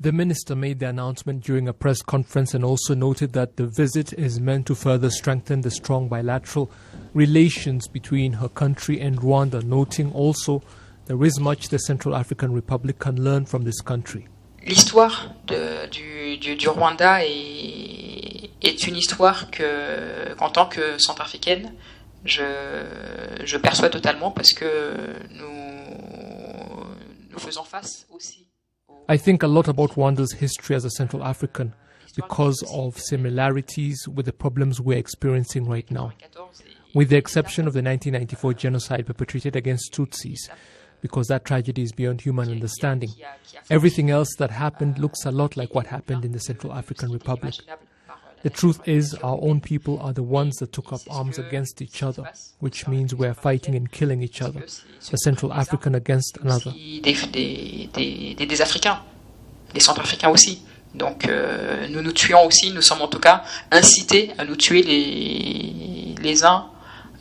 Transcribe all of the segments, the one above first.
The minister made the announcement during a press conference and also noted that the visit is meant to further strengthen the strong bilateral relations between her country and Rwanda, noting also there is much the Central African Republic can learn from this country. L'histoire du Rwanda est une histoire qu'en tant que centrafricaine, je perçois totalement parce que nous faisons face aussi. I think a lot about Rwanda's history as a Central African because of similarities with the problems we're experiencing right now. With the exception of the 1994 genocide perpetrated against Tutsis, because that tragedy is beyond human understanding. Everything else that happened looks a lot like what happened in the Central African Republic. The truth is, our own people are the ones that took up arms against each other, which means we're fighting and killing each other, the Central African against another. Des Africains, des Centrafricains aussi. Donc nous nous tuons aussi, nous sommes en tout cas incités à nous tuer les uns,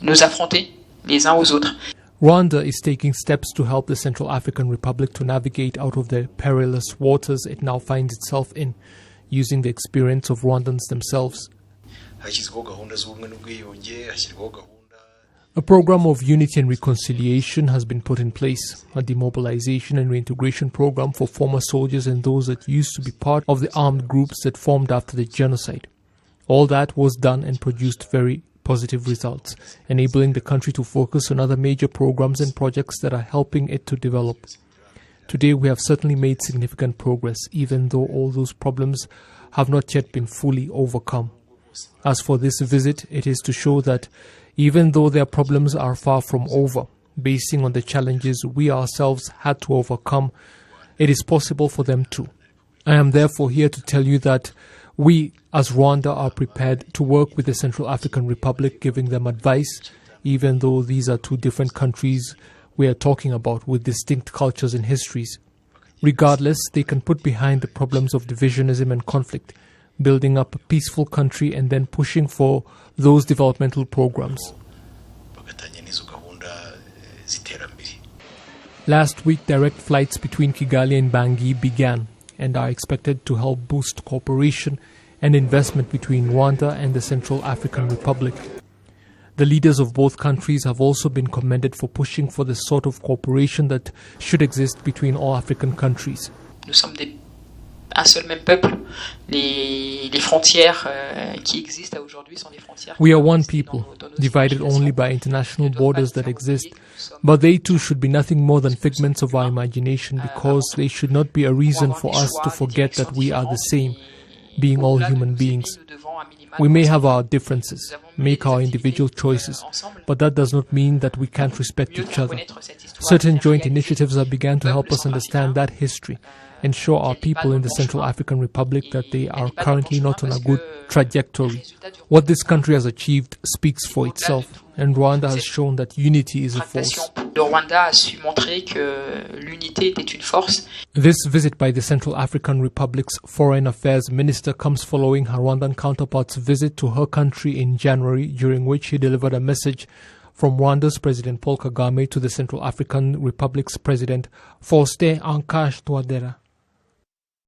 nous affronter les uns aux autres. Rwanda is taking steps to help the Central African Republic to navigate out of the perilous waters it now finds itself in, using the experience of Rwandans themselves. A program of unity and reconciliation has been put in place, a demobilization and reintegration program for former soldiers and those that used to be part of the armed groups that formed after the genocide. All that was done and produced very positive results, enabling the country to focus on other major programs and projects that are helping it to develop. Today we have certainly made significant progress, even though all those problems have not yet been fully overcome. As for this visit, it is to show that even though their problems are far from over, basing on the challenges we ourselves had to overcome, it is possible for them too. I am therefore here to tell you that we, as Rwanda, are prepared to work with the Central African Republic, giving them advice, even though these are two different countries we are talking about with distinct cultures and histories. Regardless, they can put behind the problems of divisionism and conflict, building up a peaceful country and then pushing for those developmental programs. Last week, direct flights between Kigali and Bangui began and are expected to help boost cooperation and investment between Rwanda and the Central African Republic. The leaders of both countries have also been commended for pushing for the sort of cooperation that should exist between all African countries. Nous sommes un seul même peuple. Les frontières qui existent aujourd'hui sont des frontières. We are one people, divided only by international borders that exist, but they too should be nothing more than figments of our imagination, because they should not be a reason for us to forget that we are the same, being all human beings. We may have our differences, make our individual choices, but that does not mean that we can't respect each other. Certain joint initiatives have begun to help us understand that history and show our people in the Central African Republic that they are currently not on a good trajectory. What this country has achieved speaks for itself, and Rwanda has shown that unity is a force. This visit by the Central African Republic's Foreign Affairs Minister comes following her Rwandan counterpart's visit to her country in January, during which he delivered a message from Rwanda's President Paul Kagame to the Central African Republic's President Faustin Archange Touadera.